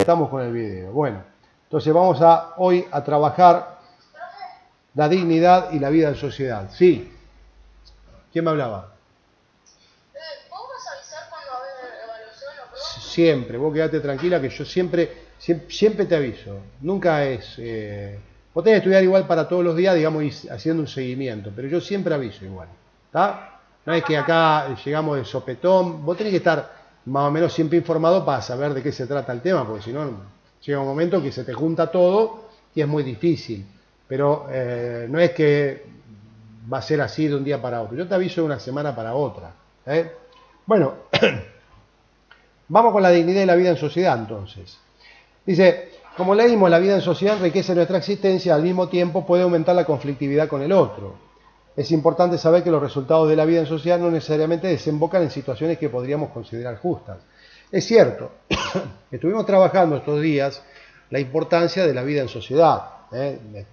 estamos con el video. Bueno, entonces vamos hoy a trabajar la dignidad y la vida en sociedad. Sí. ¿Quién me hablaba? ¿Vos vas a avisar cuando va a haber evaluación o prueba? Siempre, vos quedate tranquila que yo siempre te aviso. Nunca es... vos tenés que estudiar igual para todos los días, digamos, y haciendo un seguimiento, pero yo siempre aviso igual. ¿Está? No es que acá llegamos de sopetón, vos tenés que estar más o menos siempre informado para saber de qué se trata el tema, porque si no, llega un momento que se te junta todo y es muy difícil. Pero no es que va a ser así de un día para otro. Yo te aviso de una semana para otra. Bueno, vamos con la dignidad y la vida en sociedad entonces. Dice, como leímos, la vida en sociedad enriquece nuestra existencia, al mismo tiempo puede aumentar la conflictividad con el otro. Es importante saber que los resultados de la vida en sociedad no necesariamente desembocan en situaciones que podríamos considerar justas. Es cierto, estuvimos trabajando estos días la importancia de la vida en sociedad.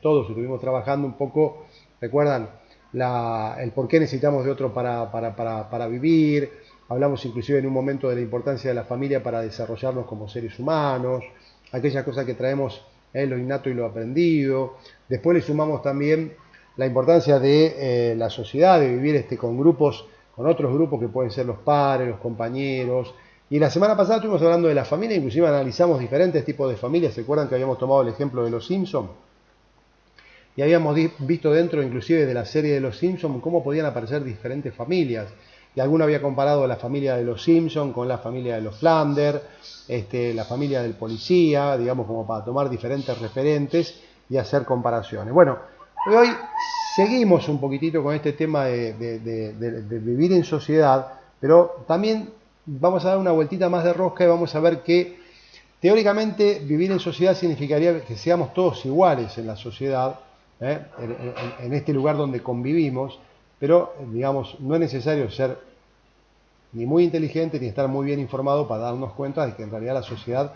Todos estuvimos trabajando un poco, recuerdan, el por qué necesitamos de otro para vivir. Hablamos inclusive en un momento de la importancia de la familia para desarrollarnos como seres humanos, aquellas cosas que traemos, lo innato y lo aprendido. Después le sumamos también la importancia de la sociedad, de vivir con grupos, con otros grupos que pueden ser los pares, los compañeros. Y la semana pasada estuvimos hablando de la familia, inclusive analizamos diferentes tipos de familias. ¿Se acuerdan que habíamos tomado el ejemplo de los Simpsons? Y habíamos visto dentro inclusive de la serie de los Simpsons cómo podían aparecer diferentes familias. Y alguno había comparado la familia de los Simpsons con la familia de los Flanders, la familia del policía, digamos, como para tomar diferentes referentes y hacer comparaciones. Bueno, hoy seguimos un poquitito con este tema de vivir en sociedad, pero también vamos a dar una vueltita más de rosca y vamos a ver que teóricamente vivir en sociedad significaría que seamos todos iguales en la sociedad, en este lugar donde convivimos, pero digamos, no es necesario ser ni muy inteligente ni estar muy bien informado para darnos cuenta de que en realidad la sociedad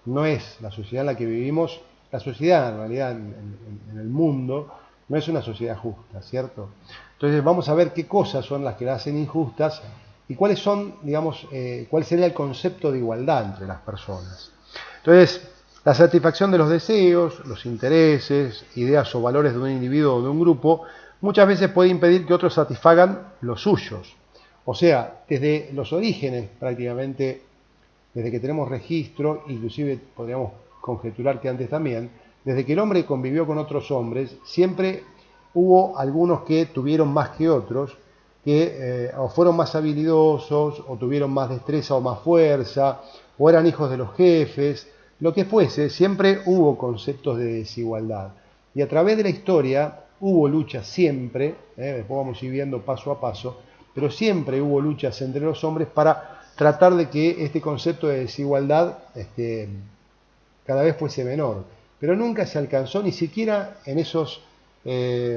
no es la sociedad en la que vivimos. La sociedad en realidad en el mundo no es una sociedad justa, ¿cierto? Entonces vamos a ver qué cosas son las que la hacen injustas y cuáles son, digamos, cuál sería el concepto de igualdad entre las personas. Entonces, la satisfacción de los deseos, los intereses, ideas o valores de un individuo o de un grupo muchas veces puede impedir que otros satisfagan los suyos. O sea, desde los orígenes prácticamente, desde que tenemos registro, inclusive podríamos conjeturar que antes también, desde que el hombre convivió con otros hombres, siempre hubo algunos que tuvieron más que otros, que o fueron más habilidosos, o tuvieron más destreza o más fuerza, o eran hijos de los jefes, lo que fuese, siempre hubo conceptos de desigualdad. Y a través de la historia hubo luchas siempre, después vamos a ir viendo paso a paso, pero siempre hubo luchas entre los hombres para tratar de que este concepto de desigualdad cada vez fuese menor. Pero nunca se alcanzó, ni siquiera en esos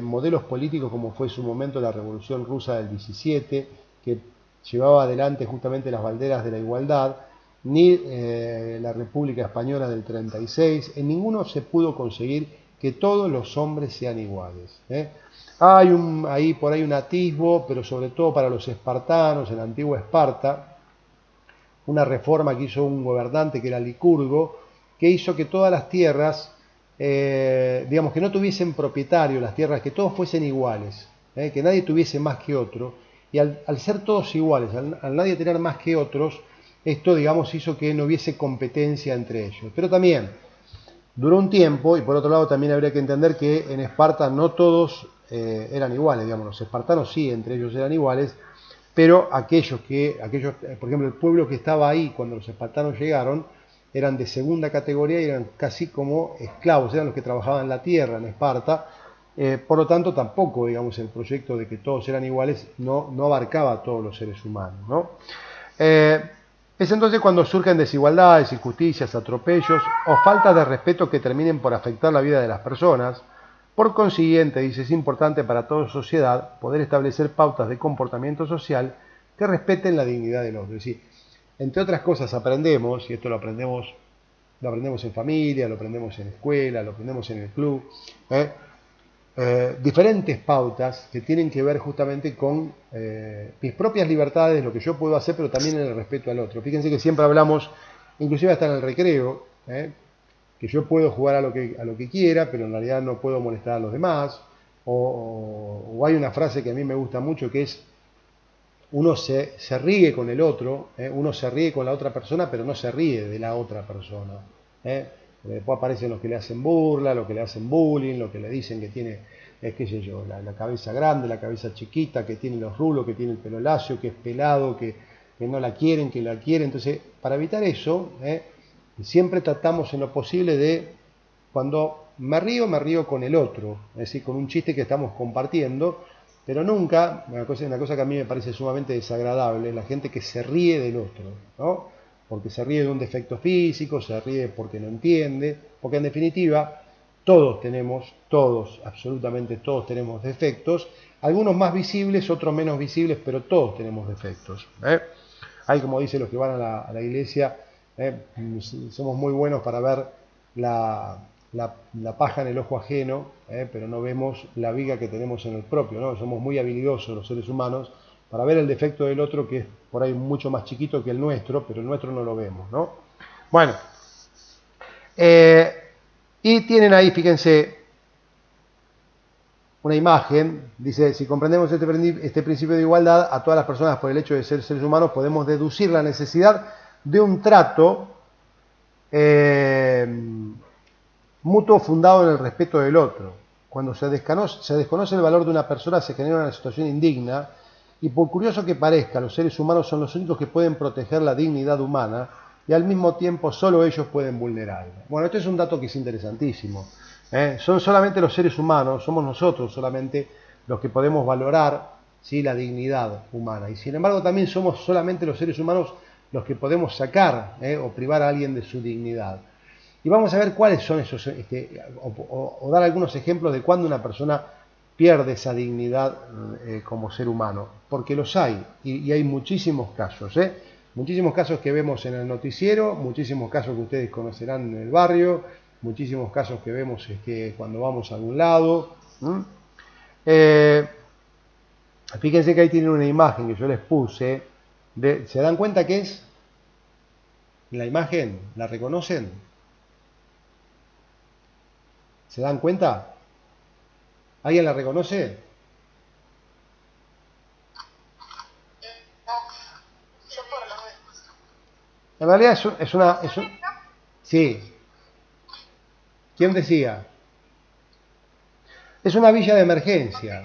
modelos políticos como fue en su momento la Revolución Rusa del 17, que llevaba adelante justamente las banderas de la igualdad, ni la República Española del 36, en ninguno se pudo conseguir que todos los hombres sean iguales. Hay ahí por ahí un atisbo, pero sobre todo para los espartanos, en la antigua Esparta, una reforma que hizo un gobernante que era Licurgo, que hizo que todas las tierras, digamos, que no tuviesen propietario las tierras, que todos fuesen iguales, que nadie tuviese más que otro, y al ser todos iguales, al nadie tener más que otros, esto, digamos, hizo que no hubiese competencia entre ellos. Pero también duró un tiempo, y por otro lado también habría que entender que en Esparta no todos eran iguales, digamos, los espartanos sí, entre ellos eran iguales, pero aquellos, por ejemplo, el pueblo que estaba ahí cuando los espartanos llegaron, eran de segunda categoría y eran casi como esclavos, eran los que trabajaban la tierra en Esparta, por lo tanto tampoco, digamos, el proyecto de que todos eran iguales no abarcaba a todos los seres humanos, ¿no? Es entonces cuando surgen desigualdades, injusticias, atropellos o faltas de respeto que terminen por afectar la vida de las personas. Por consiguiente, dice, es importante para toda sociedad poder establecer pautas de comportamiento social que respeten la dignidad del otro. Es decir, entre otras cosas aprendemos, y esto lo aprendemos en familia, lo aprendemos en escuela, lo aprendemos en el club, diferentes pautas que tienen que ver justamente con mis propias libertades, lo que yo puedo hacer, pero también en el respeto al otro. Fíjense que siempre hablamos, inclusive hasta en el recreo, que yo puedo jugar a lo que quiera, pero en realidad no puedo molestar a los demás, o hay una frase que a mí me gusta mucho que es, uno se ríe con el otro, uno se ríe con la otra persona, pero no se ríe de la otra persona. Después aparecen los que le hacen burla, los que le hacen bullying, los que le dicen que tiene, qué sé yo, la cabeza grande, la cabeza chiquita, que tiene los rulos, que tiene el pelo lacio, que es pelado, que no la quieren, que la quieren. Entonces, para evitar eso, siempre tratamos en lo posible de, cuando me río con el otro, es decir, con un chiste que estamos compartiendo, pero nunca, una cosa que a mí me parece sumamente desagradable, la gente que se ríe del otro, ¿no? Porque se ríe de un defecto físico, se ríe porque no entiende, porque en definitiva todos, absolutamente todos tenemos defectos, algunos más visibles, otros menos visibles, pero todos tenemos defectos. Hay, como dicen los que van a la iglesia, somos muy buenos para ver la paja en el ojo ajeno, pero no vemos la viga que tenemos en el propio, ¿no? Somos muy habilidosos los seres humanos para ver el defecto del otro, que es por ahí mucho más chiquito que el nuestro, pero el nuestro no lo vemos, ¿no? Bueno, y tienen ahí, fíjense, una imagen, dice, si comprendemos este principio de igualdad, a todas las personas por el hecho de ser seres humanos podemos deducir la necesidad de un trato mutuo fundado en el respeto del otro. Cuando se desconoce el valor de una persona, se genera una situación indigna, y por curioso que parezca, los seres humanos son los únicos que pueden proteger la dignidad humana, y al mismo tiempo solo ellos pueden vulnerarla. Bueno, este es un dato que es interesantísimo. Son solamente los seres humanos, somos nosotros solamente los que podemos valorar, ¿sí?, la dignidad humana, y sin embargo también somos solamente los seres humanos los que podemos sacar o privar a alguien de su dignidad. Y vamos a ver cuáles son esos, o dar algunos ejemplos de cuando una persona pierde esa dignidad como ser humano, porque los hay, y hay muchísimos casos, muchísimos casos que vemos en el noticiero, muchísimos casos que ustedes conocerán en el barrio, muchísimos casos que vemos cuando vamos a algún lado. Fíjense que ahí tienen una imagen que yo les puse, ¿se dan cuenta qué es la imagen? ¿La reconocen? ¿Se dan cuenta? ¿Alguien la reconoce? Yo por lo menos. En realidad sí. ¿Quién decía? Es una villa de emergencia.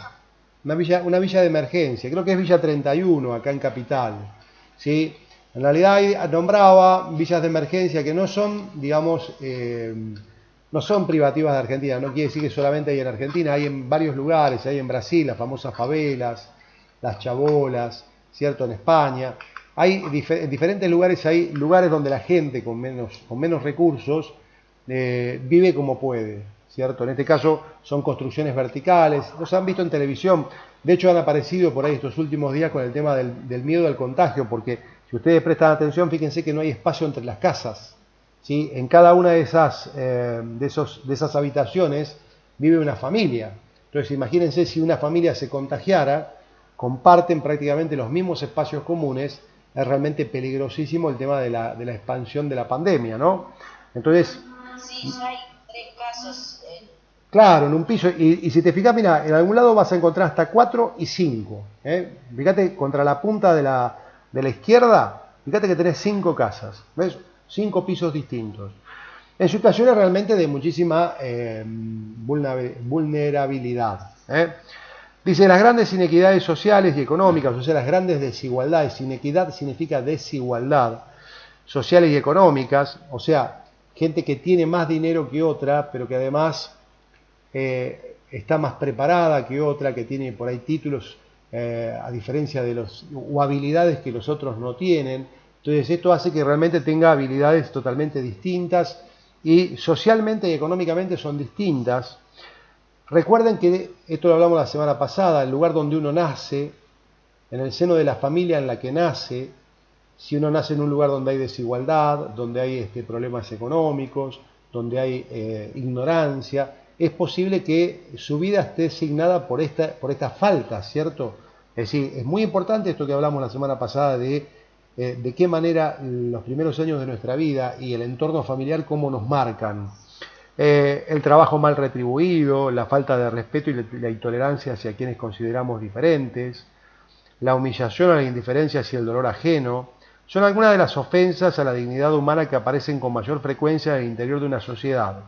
Una villa de emergencia. Creo que es Villa 31, acá en Capital. ¿Sí? En realidad nombraba villas de emergencia que no son, digamos, no son privativas de Argentina. No quiere decir que solamente hay en Argentina. Hay en varios lugares. Hay en Brasil, las famosas favelas, las chabolas, ¿cierto? En España. Hay en diferentes lugares, hay lugares donde la gente con menos recursos vive como puede, ¿cierto? En este caso son construcciones verticales, los han visto en televisión, de hecho han aparecido por ahí estos últimos días con el tema del miedo al contagio, porque si ustedes prestan atención, fíjense que no hay espacio entre las casas, ¿sí? En cada una de esas habitaciones vive una familia. Entonces imagínense si una familia se contagiara, comparten prácticamente los mismos espacios comunes, es realmente peligrosísimo el tema de la expansión de la pandemia, ¿no? Entonces, sí, ya hay 3 casos. Claro, en un piso, y si te fijas, mira, en algún lado vas a encontrar hasta 4 y 5. Fíjate, contra la punta de la izquierda, fíjate que tenés 5 casas, ¿ves? 5 pisos distintos. En situaciones realmente de muchísima vulnerabilidad. Dice, las grandes inequidades sociales y económicas, o sea, las grandes desigualdades, inequidad significa desigualdad, sociales y económicas, o sea, gente que tiene más dinero que otra, pero que además está más preparada que otra, que tiene por ahí títulos a diferencia de o habilidades que los otros no tienen. Entonces esto hace que realmente tenga habilidades totalmente distintas y socialmente y económicamente son distintas. Recuerden que, esto lo hablamos la semana pasada, el lugar donde uno nace, en el seno de la familia en la que nace, si uno nace en un lugar donde hay desigualdad, donde hay problemas económicos, donde hay ignorancia, es posible que su vida esté asignada por esta falta, ¿cierto? Es decir, es muy importante esto que hablamos la semana pasada de de qué manera los primeros años de nuestra vida y el entorno familiar cómo nos marcan. El trabajo mal retribuido, la falta de respeto y la intolerancia hacia quienes consideramos diferentes, la humillación o la indiferencia hacia el dolor ajeno, son algunas de las ofensas a la dignidad humana que aparecen con mayor frecuencia en el interior de una sociedad.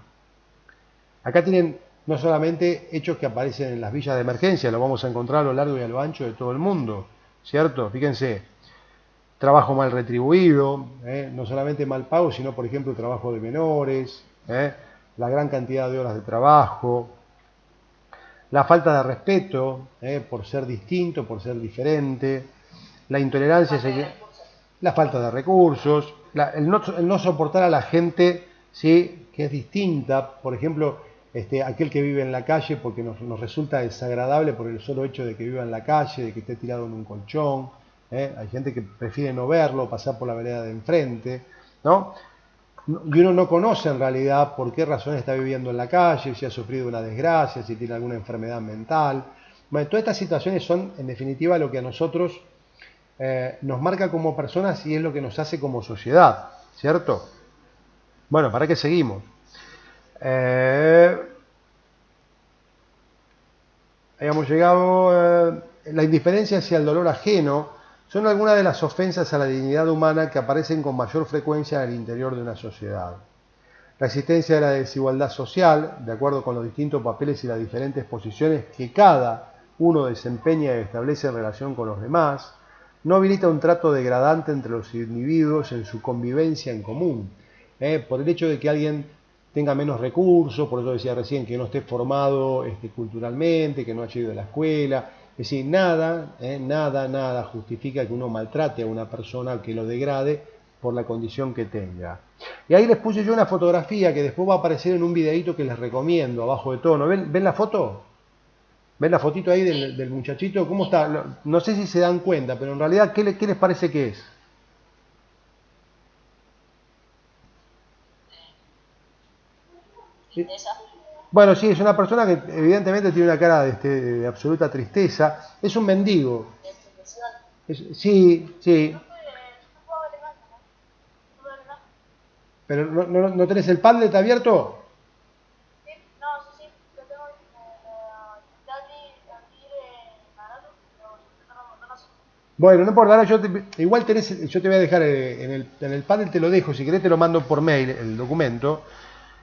Acá tienen no solamente hechos que aparecen en las villas de emergencia, lo vamos a encontrar a lo largo y a lo ancho de todo el mundo, ¿cierto? Fíjense, trabajo mal retribuido, no solamente mal pago, sino por ejemplo trabajo de menores, la gran cantidad de horas de trabajo, la falta de respeto por ser distinto, por ser diferente, la intolerancia, la falta de recursos, el no soportar a la gente, ¿sí?, que es distinta, por ejemplo, aquel que vive en la calle porque nos resulta desagradable por el solo hecho de que viva en la calle, de que esté tirado en un colchón, hay gente que prefiere no verlo, pasar por la vereda de enfrente, ¿no? Y uno no conoce en realidad por qué razón está viviendo en la calle, si ha sufrido una desgracia, si tiene alguna enfermedad mental. Bueno, todas estas situaciones son en definitiva lo que a nosotros nos marca como personas y es lo que nos hace como sociedad, ¿cierto? Bueno, ¿para qué seguimos? Habíamos llegado, la indiferencia hacia el dolor ajeno son algunas de las ofensas a la dignidad humana que aparecen con mayor frecuencia en el interior de una sociedad. La existencia de la desigualdad social, de acuerdo con los distintos papeles y las diferentes posiciones que cada uno desempeña y establece en relación con los demás, no habilita un trato degradante entre los individuos en su convivencia en común. Por el hecho de que alguien tenga menos recursos, por eso decía recién, que no esté formado culturalmente, que no haya ido a la escuela. Es decir, nada justifica que uno maltrate a una persona, que lo degrade por la condición que tenga. Y ahí les puse yo una fotografía que después va a aparecer en un videíto que les recomiendo, abajo de todo. ¿No ven la foto? ¿Ven la fotito ahí del muchachito? ¿Cómo está? No sé si se dan cuenta, pero en realidad, ¿qué les parece que es? Tristeza. Bueno, sí, es una persona que evidentemente tiene una cara de absoluta tristeza. Es un mendigo. Depresión. Sí. Pero ¿no tenés el Padlet abierto? Bueno, no importa, ahora igual yo te voy a dejar en el Padlet, te lo dejo, si querés te lo mando por mail, el documento.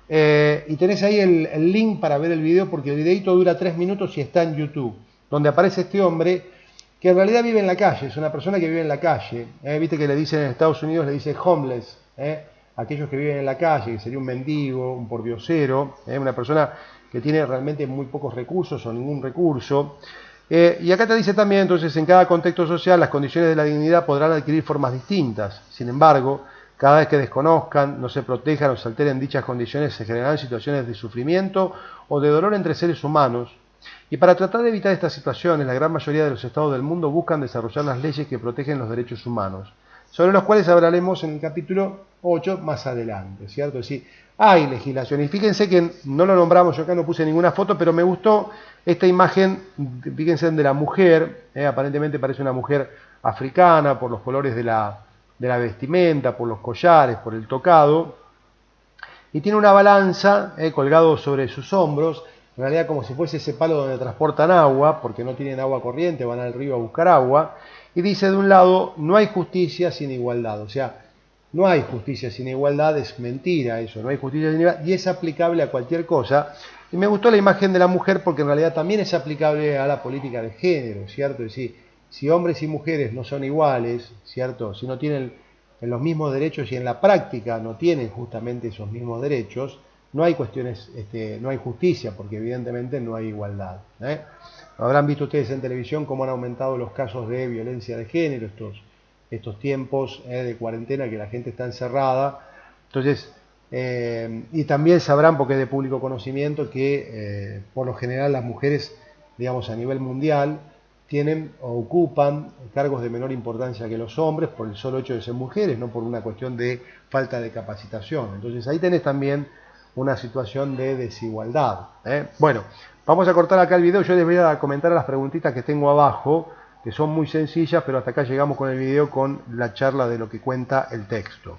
Y tenés ahí el link para ver el video, porque el videito dura 3 minutos y está en YouTube, donde aparece este hombre que en realidad vive en la calle, es una persona que vive en la calle. Viste que le dicen en Estados Unidos, le dicen homeless, aquellos que viven en la calle, que sería un mendigo, un pordiosero, una persona que tiene realmente muy pocos recursos o ningún recurso. Y acá te dice también, entonces, en cada contexto social las condiciones de la dignidad podrán adquirir formas distintas. Sin embargo, cada vez que desconozcan, no se protejan o se alteren dichas condiciones, se generarán situaciones de sufrimiento o de dolor entre seres humanos. Y para tratar de evitar estas situaciones, la gran mayoría de los estados del mundo buscan desarrollar las leyes que protegen los derechos humanos, sobre los cuales hablaremos en el capítulo 8 más adelante, ¿cierto? Es decir, hay legislación. Y fíjense que no lo nombramos, yo acá no puse ninguna foto, pero me gustó esta imagen, fíjense, de la mujer, aparentemente parece una mujer africana por los colores de la vestimenta, por los collares, por el tocado, y tiene una balanza colgado sobre sus hombros, en realidad como si fuese ese palo donde transportan agua, porque no tienen agua corriente, van al río a buscar agua, y dice de un lado, no hay justicia sin igualdad, o sea, no hay justicia sin igualdad, es mentira eso, no hay justicia sin igualdad, y es aplicable a cualquier cosa. Y me gustó la imagen de la mujer porque en realidad también es aplicable a la política de género, ¿cierto? Es decir, si hombres y mujeres no son iguales, ¿cierto? Si no tienen los mismos derechos y en la práctica no tienen justamente esos mismos derechos, no hay cuestiones, no hay justicia, porque evidentemente no hay igualdad. Habrán visto ustedes en televisión cómo han aumentado los casos de violencia de género, estos tiempos de cuarentena que la gente está encerrada. Entonces, y también sabrán, porque es de público conocimiento, que por lo general las mujeres, digamos a nivel mundial, tienen o ocupan cargos de menor importancia que los hombres por el solo hecho de ser mujeres, no por una cuestión de falta de capacitación. Entonces ahí tenés también una situación de desigualdad. Bueno, vamos a cortar acá el video, yo les voy a comentar las preguntitas que tengo abajo, que son muy sencillas, pero hasta acá llegamos con el video con la charla de lo que cuenta el texto.